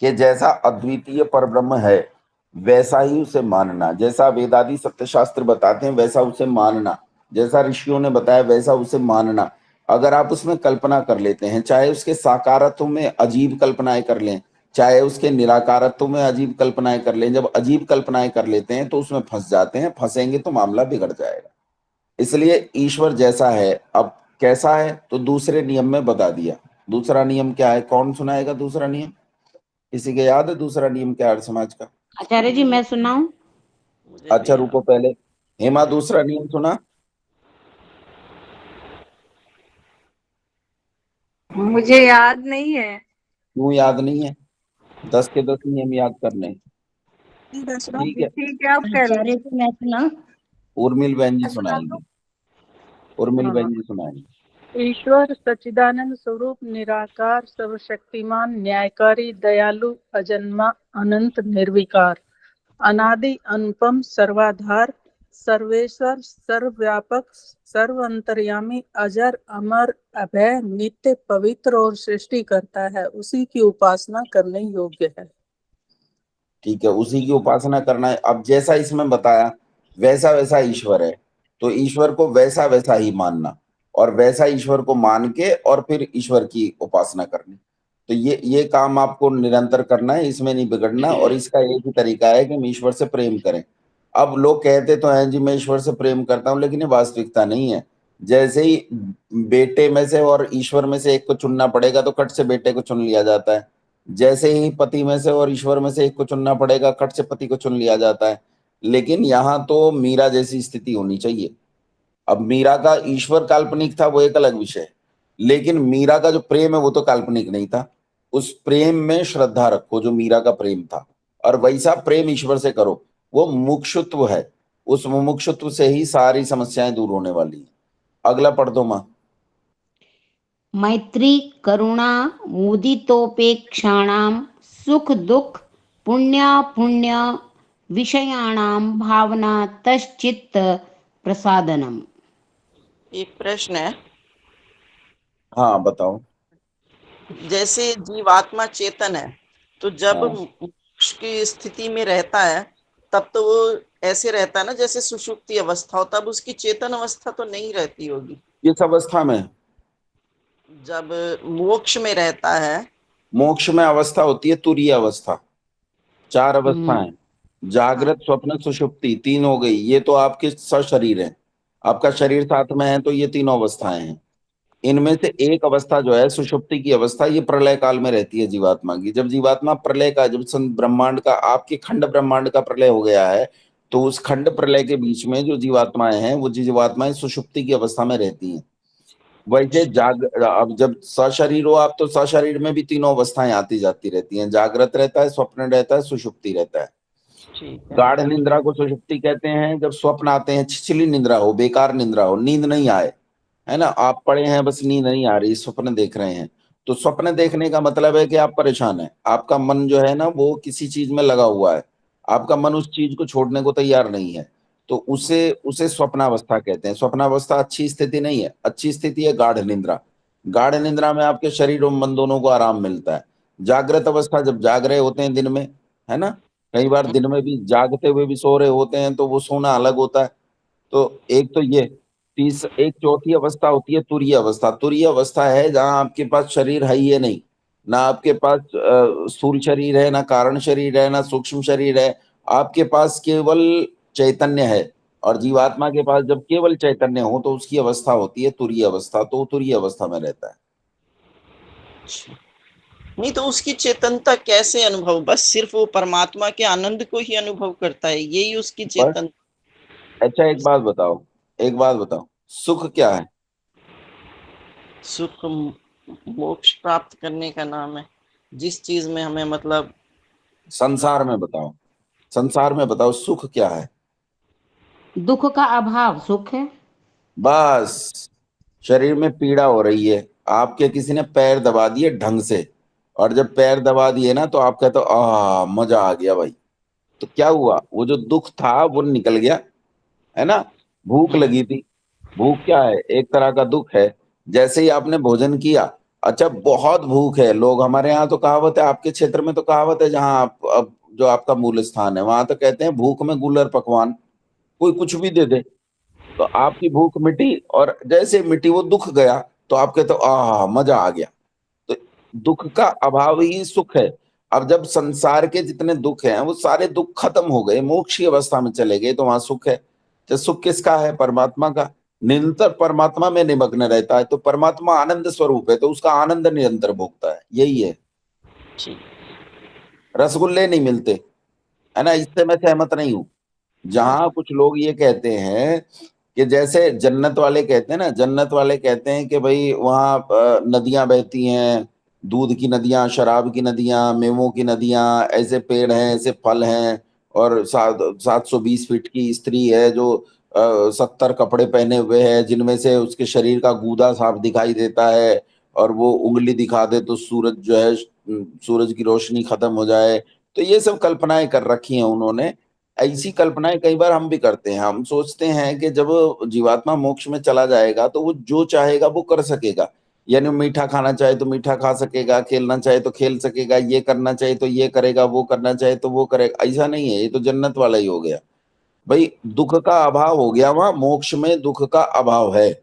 S1: कि जैसा अद्वितीय परब्रह्म है वैसा ही उसे मानना, जैसा वेदादि सत्य शास्त्र बताते हैं वैसा उसे मानना, जैसा ऋषियों ने बताया वैसा उसे मानना। अगर आप उसमें कल्पना कर लेते हैं, चाहे उसके साकारत्व में अजीब कल्पनाएं कर लें, चाहे उसके निराकारत्व में अजीब कल्पनाएं कर लें, जब अजीब कल्पनाएं कर लेते हैं तो उसमें फंस जाते हैं, फंसेंगे तो मामला बिगड़ जाएगा। इसलिए ईश्वर जैसा है, अब कैसा है तो दूसरे नियम में बता दिया। दूसरा नियम क्या है? कौन सुनाएगा दूसरा नियम? किसी के याद है दूसरा नियम क्या है समाज का?
S2: आचार्य जी मैं सुनाऊं?
S1: अच्छा रुको, पहले हेमा दूसरा नियम सुना?
S8: मुझे याद नहीं है।
S1: क्यों याद नहीं है? 10 के 10 नियम याद करने। ठीक है,
S8: ठीक है, आप कर लो।
S6: आचार्य जी मैं सुना?
S1: उर्मिल बहन जी सुनाएंगे, उर्मिल बहन जी सुनाएंगे।
S11: ईश्वर सच्चिदानंद स्वरूप, निराकार, सर्वशक्तिमान, न्यायकारी, दयालु, अजन्मा, अनंत, निर्विकार, अनादि, अनुपम, सर्वाधार, सर्वेश्वर, सर्वव्यापक, सर्व अंतर्यामी, अजर, अमर, अभय, नित्य, पवित्र और सृष्टि करता है, उसी की उपासना करने योग्य है।
S1: ठीक है, उसी की उपासना करना है। अब जैसा इसमें बताया वैसा वैसा ईश्वर है, तो ईश्वर को वैसा वैसा ही मानना, और वैसा ईश्वर को मान के और फिर ईश्वर की उपासना करनी। तो ये काम आपको निरंतर करना है, इसमें नहीं बिगड़ना। और इसका एक ही तरीका है कि हम ईश्वर से प्रेम करें। अब लोग कहते तो हैं जी मैं ईश्वर से प्रेम करता हूं, लेकिन ये वास्तविकता नहीं है। जैसे ही बेटे में से और ईश्वर में से एक को चुनना पड़ेगा तो कट से बेटे को चुन लिया जाता है। जैसे ही पति में से और ईश्वर में से एक को चुनना पड़ेगा, कट से पति को चुन लिया जाता है। लेकिन यहाँ तो मीरा जैसी स्थिति होनी चाहिए। अब मीरा का ईश्वर काल्पनिक था, वो एक अलग विषय है, लेकिन मीरा का जो प्रेम है वो तो काल्पनिक नहीं था। उस प्रेम में श्रद्धा रखो जो मीरा का प्रेम था, और वैसा प्रेम ईश्वर से करो। वो मुमुक्षुत्व है, उस मुमुक्षुत्व से ही सारी समस्याएं दूर होने वाली हैं। अगला पढ़ दो मां।
S2: मैत्री करुणा मुदितोपेक्षाणां सुख दुख पुण्य विषयाणां भावना तश्चित्त प्रसादनम।
S4: एक प्रश्न है,
S1: हाँ बताओ।
S4: जैसे जीवात्मा चेतन है, तो जब
S1: हाँ।
S4: मोक्ष की स्थिति में रहता है तब तो वो ऐसे रहता है ना जैसे सुषुप्ति अवस्था हो, तब उसकी चेतन अवस्था तो नहीं रहती होगी।
S1: किस अवस्था में?
S4: जब मोक्ष में रहता है,
S1: मोक्ष में अवस्था होती है तुरीय अवस्था। 4 अवस्थाएं, जागृत स्वप्न सुषुप्ति, 3 हो गई। ये तो आपके सशरीर है, आपका शरीर साथ में है, तो ये 3 अवस्थाएं हैं। इनमें से एक अवस्था जो है सुषुप्ति की अवस्था, ये प्रलय काल में रहती है जीवात्मा की। जब जीवात्मा प्रलय का, जब ब्रह्मांड का, आपके खंड ब्रह्मांड का प्रलय हो गया है, तो उस खंड प्रलय के बीच में जो जीवात्माएं हैं वो जीवात्माएं सुषुप्ति की अवस्था में रहती हैं। वैसे अब जब सशरीर हो आप, तो सशरीर में भी 3 अवस्थाएं आती जाती रहती हैं। जागृत रहता है, स्वप्न रहता है, सुषुप्ति रहता है। गाढ़ निंद्रा को सुषुप्ति कहते हैं। जब स्वप्न आते हैं, छिछली निंद्रा हो, बेकार निंद्रा हो, नींद नहीं आए, है ना, आप पड़े हैं बस नींद नहीं आ रही, स्वप्न देख रहे हैं, तो स्वप्न देखने का मतलब है कि आप परेशान हैं। आपका मन जो है ना वो किसी चीज में लगा हुआ है, आपका मन उस चीज को छोड़ने को तैयार नहीं है, तो उसे स्वप्नावस्था कहते हैं। स्वप्नावस्था अच्छी स्थिति नहीं है, अच्छी स्थिति है गाढ़ निंद्रा। गाढ़ निंद्रा में आपके शरीर और मन दोनों को आराम मिलता है। जागृत अवस्था, जब जाग रहे होते हैं दिन में, है ना, कई बार दिन में भी जागते हुए भी सो रहे होते हैं, तो वो सोना अलग होता है। तो एक तो ये एक चौथी अवस्था होती है तुरीय अवस्था। तुरीय अवस्था है जहां आपके पास शरीर है ही नहीं, ना आपके पास स्थूल शरीर है, ना कारण शरीर है, ना सूक्ष्म शरीर है, आपके पास केवल चैतन्य है। और जीवात्मा के पास जब केवल चैतन्य हो तो उसकी अवस्था होती है तुरीय अवस्था, तो तुरीय अवस्था में रहता है।
S4: नहीं तो उसकी चेतनता कैसे अनुभव, बस सिर्फ वो परमात्मा के आनंद को ही अनुभव करता है, यही उसकी चेतन।
S1: अच्छा एक बात बताओ, सुख क्या है?
S4: सुख मोक्ष प्राप्त करने का नाम है, जिस चीज में हमें मतलब
S1: संसार में बताओ सुख क्या है?
S2: दुख का अभाव सुख है।
S1: बस शरीर में पीड़ा हो रही है, आपके किसी ने पैर दबा दिए ढंग से, और जब पैर दबा दिए ना तो आप कहते हो मजा आ गया भाई। तो क्या हुआ, वो जो दुख था वो निकल गया, है ना। भूख लगी थी, भूख क्या है, एक तरह का दुख है। जैसे ही आपने भोजन किया, अच्छा बहुत भूख है, लोग हमारे यहाँ तो कहावत है, आपके क्षेत्र में तो कहावत है, जहाँ आप अब जो आपका मूल स्थान है वहां तो कहते हैं भूख में गुलर पकवान, कोई कुछ भी दे दे। तो आपकी भूख मिटी, और जैसे मिटी वो दुख गया, तो आप कहते हो मजा आ गया। तो दुख का अभाव ही सुख है। अब जब संसार के जितने दुख हैं वो सारे दुख खत्म हो गए, मोक्ष की अवस्था में चले गए, तो वहां सुख है। तो सुख किसका है? परमात्मा का। निरंतर परमात्मा में निमग्न रहता है, तो परमात्मा आनंद स्वरूप है, तो उसका आनंद निरंतर भोगता है, यही है। रसगुल्ले नहीं मिलते, है ना, इससे मैं सहमत नहीं हूं। जहां कुछ लोग ये कहते हैं कि जैसे जन्नत वाले कहते हैं ना, जन्नत वाले कहते हैं कि भाई वहां नदियां बहती हैं, दूध की नदियां, शराब की नदियां, मेवों की नदियां, ऐसे पेड़ हैं, ऐसे फल हैं, और 720 फीट की स्त्री है जो 70 कपड़े पहने हुए है, जिनमें से उसके शरीर का गूदा साफ दिखाई देता है, और वो उंगली दिखा दे तो सूरज जो है, सूरज की रोशनी खत्म हो जाए। तो ये सब कल्पनाएं कर रखी हैं उन्होंने। ऐसी कल्पनाएं कई बार हम भी करते हैं। हम सोचते हैं कि जब जीवात्मा मोक्ष में चला जाएगा तो वो जो चाहेगा वो कर सकेगा, यानी मीठा खाना चाहे तो मीठा खा सकेगा, खेलना चाहे तो खेल सकेगा, ये करना चाहे तो ये करेगा, वो करना चाहे तो वो करेगा। ऐसा नहीं है, ये तो जन्नत वाला ही हो गया भाई। दुख का अभाव हो गया, वहां मोक्ष में दुख का अभाव है,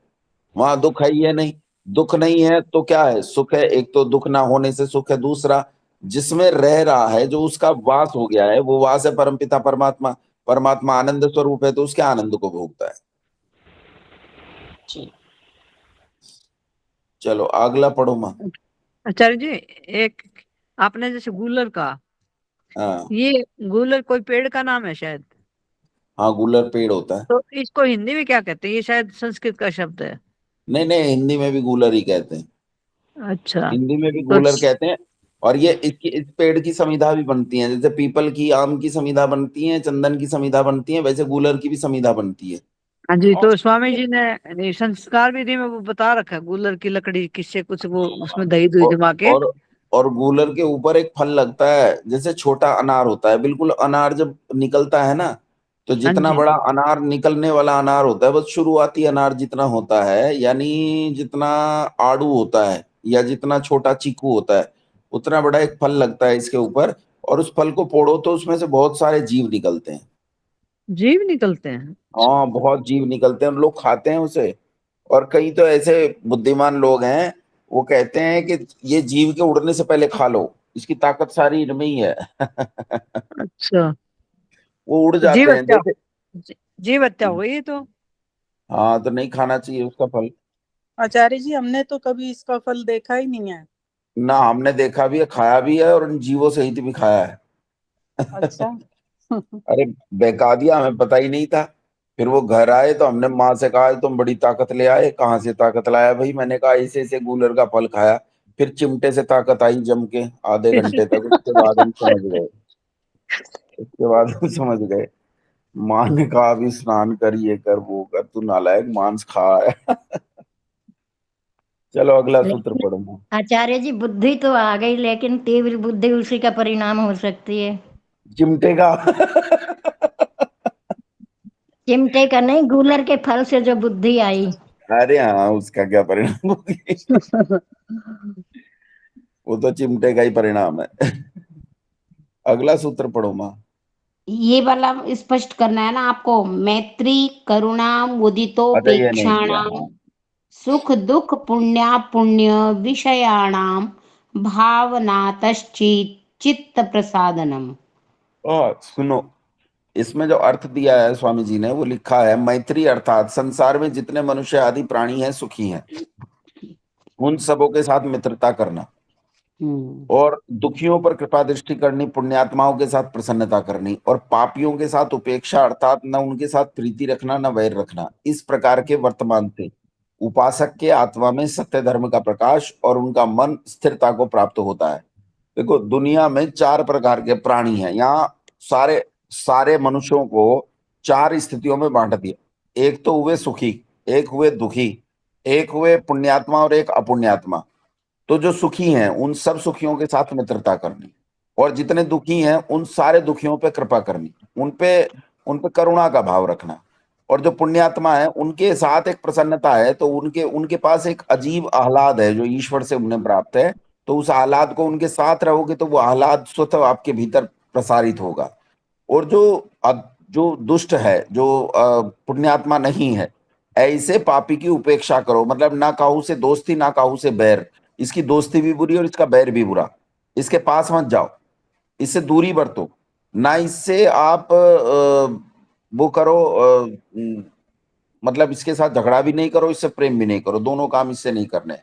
S1: वहां दुख है ही है नहीं। दुख नहीं है तो क्या है, सुख है। एक तो दुख ना होने से सुख है, दूसरा जिसमें रह रहा है, जो उसका वास हो गया है, वो वास है परमपिता परमात्मा। परमात्मा आनंद स्वरूप है, तो उसके आनंद को भोगता है।
S4: जी।
S1: चलो अगला पढ़ो माँ।
S9: आचार्य जी, एक आपने जैसे गूलर का,
S1: हाँ
S9: ये गूलर कोई पेड़ का नाम है शायद,
S1: हाँ, गूलर पेड़ होता है।
S9: तो इसको हिंदी में क्या कहते हैं? ये शायद संस्कृत का शब्द है।
S1: नहीं नहीं, हिंदी में भी गूलर ही कहते हैं।
S9: अच्छा।
S1: हिंदी में भी
S9: तो
S1: गूलर कहते हैं। और ये इस पेड़ की समिधा भी बनती है, जैसे पीपल की, आम की समिधा बनती है, चंदन की समिधा बनती है, वैसे गूलर की भी समिधा बनती है।
S9: हाँ जी, तो स्वामी जी ने ये संस्कार विधि में वो बता रखा है, गूलर की लकड़ी किससे कुछ वो उसमें दही दुही
S1: और
S9: जमा के।
S1: और और गूलर के ऊपर एक फल लगता है, जैसे छोटा अनार होता है, बिल्कुल अनार जब निकलता है ना, तो
S9: हाँ
S1: जितना
S9: जी।
S1: बड़ा अनार निकलने वाला अनार होता है, बस शुरुआती अनार जितना होता है, यानी जितना आड़ू होता है या जितना छोटा चीकू होता है, उतना बड़ा एक फल लगता है इसके ऊपर। और उस फल को पोड़ो तो उसमें से बहुत सारे जीव निकलते हैं।
S9: जीव निकलते हैं?
S1: हाँ, बहुत जीव निकलते हैं, लोग खाते हैं उसे। और कई तो ऐसे बुद्धिमान लोग हैं, वो कहते हैं कि ये जीव के उड़ने से पहले खा लो, इसकी ताकत सारी इनमें ही है।
S9: अच्छा,
S1: वो उड़
S9: तो जीव
S1: जाते हैं
S9: हत्या,
S1: जैसे।
S9: जीव हत्या हो गई ये तो।
S1: हाँ, तो नहीं खाना चाहिए उसका फल।
S11: आचार्य जी, हमने तो कभी इसका फल देखा ही नहीं है।
S1: ना हमने देखा भी है, खाया भी है, और उन जीवों सहित भी खाया है।
S11: अच्छा।
S1: अरे बहका दिया, हमें पता ही नहीं था। फिर वो घर आए तो हमने माँ से कहा तुम बड़ी ताकत ले आए। कहाँ से ताकत लाया भाई? मैंने कहा ऐसे ऐसे गूलर का फल खाया। फिर चिमटे से ताकत आई जम के आधे घंटे तक। उसके बाद हम समझ गए, उसके बाद हम समझ गए। माँ ने कहा अभी स्नान कर, ये कर वो कर, तू नालायक मांस खा है। चलो अगला सूत्र
S6: लेकिन
S1: पढ़ो।
S6: आचार्य जी, बुद्धि तो आ गई, लेकिन तीव्र बुद्धि उसी का परिणाम हो सकती है।
S1: चिमटे का।
S6: चिमटे का नहीं, गूलर के फल से जो बुद्धि आई।
S1: अरे हाँ, उसका क्या परिणाम होगी? वो तो चिमटे का ही परिणाम है। अगला सूत्र पढ़ो माँ।
S2: ये वाला स्पष्ट करना है ना आपको। मैत्री करुणा
S1: अच्छा, ये नहीं किया।
S2: मुदितोपेक्षाणाम
S1: हाँ
S2: सुख दुख पुण्या पुण्य विषयाणाम भावनातश्चित चित्त प्रसादनम।
S1: और सुनो, इसमें जो अर्थ दिया है स्वामी जी ने, वो लिखा है मैत्री अर्थात संसार में जितने मनुष्य आदि प्राणी हैं सुखी हैं, उन सबों के साथ मित्रता करना, और दुखियों पर कृपा दृष्टि करनी, पुण्यात्माओं के साथ प्रसन्नता करनी, और पापियों के साथ उपेक्षा अर्थात न उनके साथ प्रीति रखना न वैर रखना। इस प्रकार के वर्तमान से उपासक के आत्मा में सत्य धर्म का प्रकाश और उनका मन स्थिरता को प्राप्त होता है। देखो, दुनिया में 4 प्रकार के प्राणी हैं। यहाँ सारे सारे मनुष्यों को 4 स्थितियों में बांट दिया। एक तो हुए सुखी, एक हुए दुखी, एक हुए पुण्यात्मा और एक अपुण्यात्मा। तो जो सुखी हैं उन सब सुखियों के साथ मित्रता करनी, और जितने दुखी हैं उन सारे दुखियों पे कृपा करनी, उन पे करुणा का भाव रखना। और जो पुण्यात्मा है उनके साथ एक प्रसन्नता है, तो उनके उनके पास एक अजीब आह्लाद है जो ईश्वर से उन्हें प्राप्त है। तो उस आह्लाद को उनके साथ रहोगे तो वो आह्लाद स्वतः आपके भीतर प्रसारित होगा। और जो दुष्ट है, जो पुण्यात्मा नहीं है, ऐसे पापी की उपेक्षा करो। मतलब ना काहू से दोस्ती ना काहू से बैर। इसकी दोस्ती भी बुरी और इसका बैर भी बुरा। इसके पास मत जाओ, इससे दूरी बरतो। ना इससे आप वो करो, मतलब इसके साथ झगड़ा भी नहीं करो, इससे प्रेम भी नहीं करो, दोनों काम इससे नहीं करने।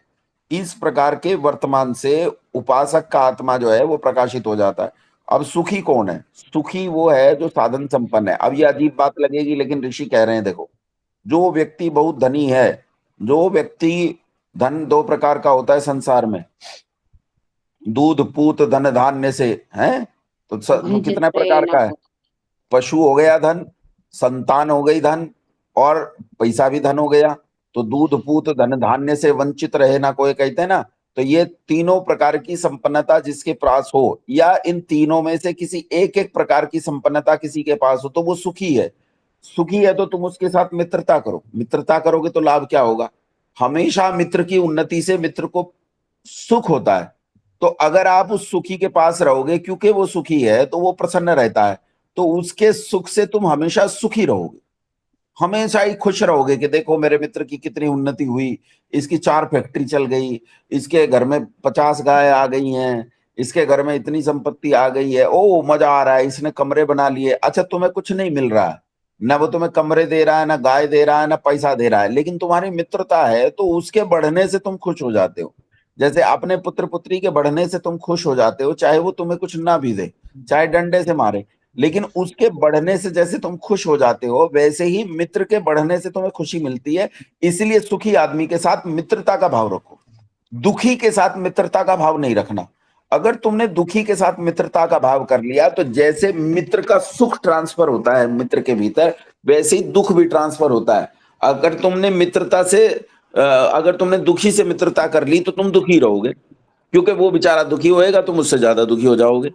S1: इस प्रकार के वर्तमान से उपासक का आत्मा जो है वो प्रकाशित हो जाता है। अब सुखी कौन है? सुखी वो है जो साधन संपन्न है। अब ये अजीब बात लगेगी, लेकिन ऋषि कह रहे हैं, देखो, जो व्यक्ति बहुत धनी है, जो व्यक्ति, धन 2 प्रकार का होता है संसार में, दूध पूत धन धान्य से है। तो कितने प्रकार का है? पशु हो गया धन, संतान हो गई धन, और पैसा भी धन हो गया। तो दूध पूत धन धान्य से वंचित रहे ना कोई, कहते हैं ना। तो ये तीनों प्रकार की संपन्नता जिसके पास हो, या इन तीनों में से किसी एक एक प्रकार की संपन्नता किसी के पास हो, तो वो सुखी है। सुखी है तो तुम उसके साथ मित्रता करो। मित्रता करोगे तो लाभ क्या होगा? हमेशा मित्र की उन्नति से मित्र को सुख होता है। तो अगर आप उस सुखी के पास रहोगे, क्योंकि वो सुखी है तो वो प्रसन्न रहता है, तो उसके सुख से तुम हमेशा सुखी रहोगे, हमेशा ही खुश रहोगे कि देखो मेरे मित्र की कितनी उन्नति हुई, इसकी 4 फैक्ट्री चल गई, इसके घर में 50 गाय आ गई हैं, इसके घर में इतनी संपत्ति आ गई है, ओ मजा आ रहा है, इसने कमरे बना लिए। अच्छा, तुम्हें कुछ नहीं मिल रहा है, ना वो तुम्हें कमरे दे रहा है, ना गाय दे रहा है, ना पैसा दे रहा है, लेकिन तुम्हारी मित्रता है तो उसके बढ़ने से तुम खुश हो जाते हो। जैसे अपने पुत्र पुत्री के बढ़ने से तुम खुश हो जाते हो, चाहे वो तुम्हें कुछ ना भी दे, चाहे डंडे से मारे, लेकिन उसके बढ़ने से जैसे तुम खुश हो जाते हो, वैसे ही मित्र के बढ़ने से तुम्हें खुशी मिलती है। इसलिए सुखी आदमी के साथ मित्रता का भाव रखो, दुखी के साथ मित्रता का भाव नहीं रखना। अगर तुमने दुखी के साथ मित्रता का भाव कर लिया तो जैसे मित्र का सुख ट्रांसफर होता है मित्र के भीतर, वैसे ही दुख भी ट्रांसफर होता है। अगर तुमने मित्रता से अगर तुमने दुखी से मित्रता कर ली तो तुम दुखी रहोगे, क्योंकि वो बेचारा दुखी होएगा, तुम उससे ज्यादा दुखी हो जाओगे।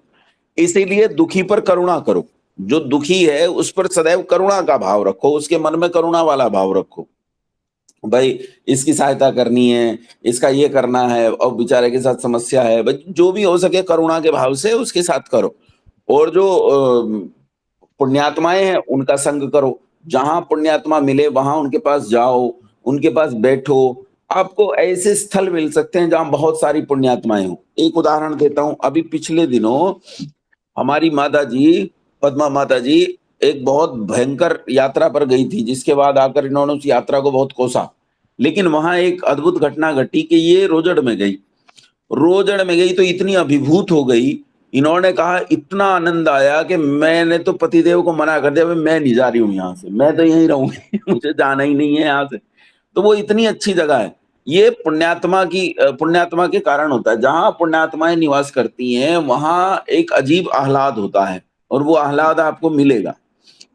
S1: इसीलिए दुखी पर करुणा करो, जो दुखी है उस पर सदैव करुणा का भाव रखो, उसके मन में करुणा वाला भाव रखो, भाई इसकी सहायता करनी है, इसका ये करना है, और बेचारे के साथ समस्या है, भाई जो भी हो सके करुणा के भाव से उसके साथ करो। और जो पुण्यात्माएं हैं उनका संग करो, जहां पुण्यात्मा मिले वहां उनके पास जाओ, उनके पास बैठो। आपको ऐसे स्थल मिल सकते हैं जहां बहुत सारी पुण्यात्माएं हो। एक उदाहरण देता हूं, अभी पिछले दिनों हमारी माता जी, पद्मा माता जी, एक बहुत भयंकर यात्रा पर गई थी, जिसके बाद आकर इन्होंने उस यात्रा को बहुत कोसा, लेकिन वहां एक अद्भुत घटना घटी कि ये रोजड़ में गई। रोजड़ में गई तो इतनी अभिभूत हो गई, इन्होंने कहा इतना आनंद आया कि मैंने तो पतिदेव को मना कर दिया, मैं नहीं जा रही हूँ यहाँ से, मैं तो यहीं रहूंगी मुझे जाना ही नहीं है यहाँ से। तो वो इतनी अच्छी जगह है। ये पुण्यात्मा के कारण होता है। जहां पुण्यात्माएं निवास करती हैं वहां एक अजीब आह्लाद होता है, और वो आह्लाद आपको मिलेगा।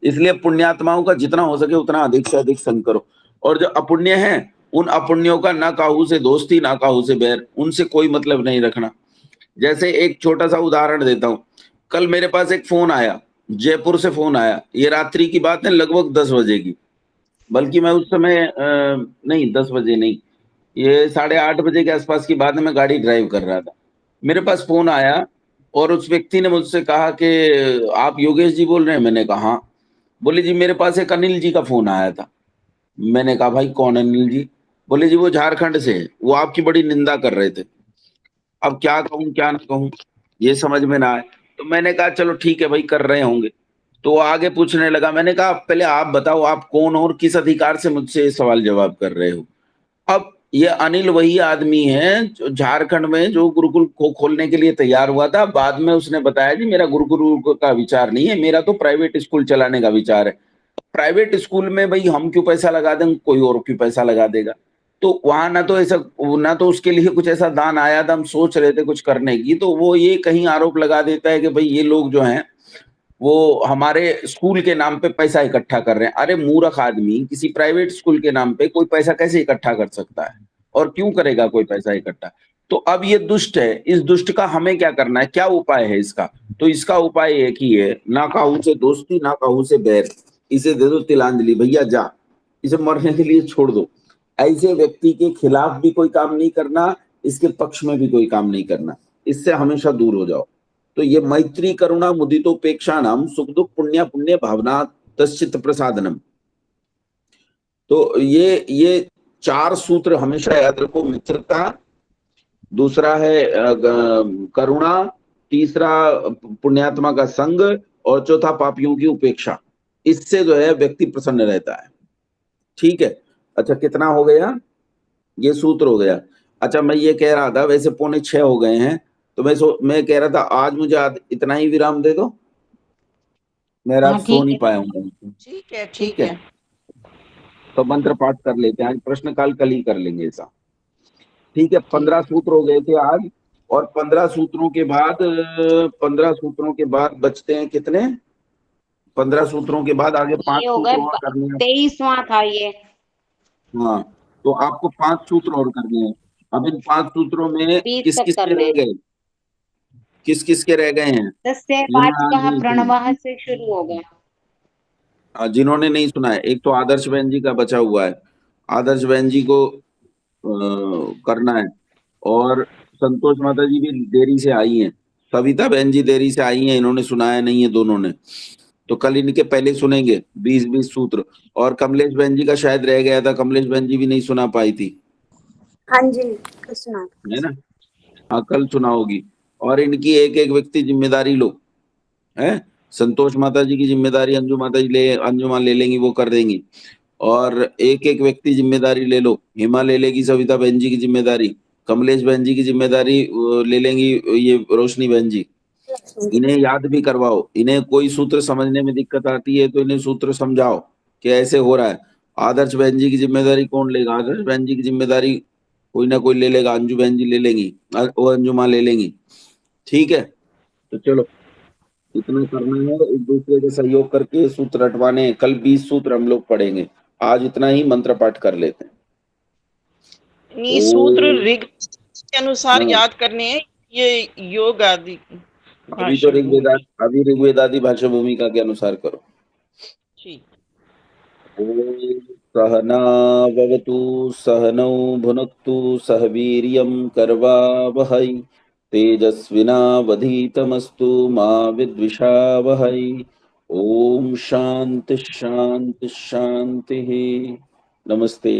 S1: इसलिए पुण्यात्माओं का जितना हो सके उतना अधिक से अधिक संग करो। और जो अपुण्य हैं उन अपुण्यों का ना काहू से दोस्ती ना काहू से बैर, उनसे कोई मतलब नहीं रखना। जैसे एक छोटा सा उदाहरण देता हूं, कल मेरे पास एक फोन आया, जयपुर से फोन आया, ये रात्रि की बात है, लगभग 10 बजे की, बल्कि मैं उस समय नहीं 10 बजे नहीं, ये 8:30 बजे के आसपास की बात है, मैं गाड़ी ड्राइव कर रहा था, मेरे पास फोन आया और उस व्यक्ति ने मुझसे कहा कि आप योगेश जी बोल रहे हैं? मैंने कहा हाँ। बोले जी मेरे पास एक अनिल जी का फोन आया था। मैंने कहा भाई कौन अनिल जी? बोले जी वो झारखंड से है, वो आपकी बड़ी निंदा कर रहे थे। अब क्या कहूँ क्या ना कहूँ ये समझ में ना आए, तो मैंने कहा चलो ठीक है भाई, कर रहे होंगे। तो आगे पूछने लगा, मैंने कहा पहले आप बताओ आप कौन हो और किस अधिकार से मुझसे ये सवाल जवाब कर रहे हो। अब ये अनिल वही आदमी है जो झारखंड में जो गुरुकुल को खोलने के लिए तैयार हुआ था। बाद में उसने बताया जी मेरा गुरुकुल का विचार नहीं है, मेरा तो प्राइवेट स्कूल चलाने का विचार है। प्राइवेट स्कूल में भाई हम क्यों पैसा लगा दें, कोई और क्यों पैसा लगा देगा। तो वहां ना तो ऐसा, ना तो उसके लिए कुछ ऐसा दान आया था, हम सोच रहे थे कुछ करने की, तो वो ये कहीं आरोप लगा देता है कि भाई ये लोग जो हैं वो हमारे स्कूल के नाम पे पैसा इकट्ठा कर रहे हैं। अरे मूर्ख आदमी, किसी प्राइवेट स्कूल के नाम पे कोई पैसा कैसे इकट्ठा कर सकता है, और क्यों करेगा कोई पैसा इकट्ठा। तो अब ये दुष्ट है, इस दुष्ट का हमें क्या करना है, क्या उपाय है इसका? तो इसका उपाय एक ही है, ना काहू से दोस्ती ना काहू से बैर, इसे दे दो तिलांजलि, भैया जा, इसे मरने के लिए छोड़ दो। ऐसे व्यक्ति के खिलाफ भी कोई काम नहीं करना, इसके पक्ष में भी कोई काम नहीं करना, इससे हमेशा दूर हो जाओ। तो ये मैत्री करुणा मुदितोपेक्षा नाम सुख दुख पुण्य पुण्य भावना तश्चित प्रसादनम, तो ये 4 सूत्र हमेशा याद रखो। मित्रता, दूसरा है करुणा, तीसरा पुण्यात्मा का संग, और चौथा पापियों की उपेक्षा। इससे जो है व्यक्ति प्रसन्न रहता है। ठीक है, अच्छा कितना हो गया? ये सूत्र हो गया। अच्छा मैं ये कह रहा था, वैसे 5:45 हो गए हैं, तो मैं कह रहा था आज मुझे इतना ही विराम दे दो, मैं रात सो नहीं पाया हूँ।
S4: ठीक है।
S1: तो मंत्र पाठ कर लेते हैं, आज प्रश्न काल कल ही कर लेंगे ऐसा। ठीक है, 15 सूत्र हो गए थे आज, और 15 सूत्रों के बाद बचते हैं कितने? 15 सूत्रों के बाद आगे 5 सूत्र और करने हैं।
S2: 23वां था ये।
S1: हाँ, तो आपको 5 सूत्र और करने हैं। अब इन 5 सूत्रों में किस किस के रह गए? किस किस के रह गए हैं?
S2: तस्य वाचकः प्रणवः से शुरू होगा।
S1: जिन्होंने नहीं सुना है, एक तो आदर्श बहन जी का बचा हुआ है, आदर्श बहन जी को करना है, और संतोष माता जी भी देरी से आई हैं, सविता बहन जी देरी से आई हैं, इन्होंने सुनाया नहीं है दोनों ने। तो कल इनके पहले सुनेंगे 20 सूत्र। और कमलेश बहन जी का शायद रह गया था, कमलेश बहन जी भी नहीं सुना पाई थी,
S10: हाँ जी कल सुना।
S1: है ना? हाँ कल सुना होगी। और इनकी एक एक व्यक्ति जिम्मेदारी लो, है? संतोष माता जी की जिम्मेदारी अंजू माता जी अंजुमा ले लेंगी, वो कर देंगी। और एक एक व्यक्ति जिम्मेदारी ले लो, हिमा ले लेगी सविता बहन जी की जिम्मेदारी, कमलेश बहन जी की जिम्मेदारी ले लेंगी ये रोशनी बहन जी। इन्हें याद भी करवाओ, इन्हें कोई सूत्र समझने में दिक्कत आती है तो इन्हें सूत्र समझाओ कि ऐसे हो रहा है। आदर्श बहन जी की जिम्मेदारी कौन लेगा? आदर्श बहन जी की जिम्मेदारी कोई ना कोई ले लेगा, अंजू बहन जी ले लेंगी, वो अंजुमा ले लेंगी, ठीक है? तो चलो इतना करना है, एक दूसरे के सहयोग करके सूत्र रटवाने हैं। कल 20 सूत्र हम लोग पढ़ेंगे, आज इतना ही मंत्र पाठ कर लेते हैं।
S4: ये सूत्र ऋग के अनुसार
S1: हाँ।
S4: याद करने हैं, ये योग आदि
S1: अभी तो ऋग्वेद आदि भाषा भूमिका के अनुसार करो।
S4: ठीक।
S1: सहना भवतु सहनौ भुनक्तु सह वीर्यं करवावहै तेजस्विनावधीतमस्तु मा विद्विषावहै। ओम शांति शांति शांति। नमस्ते।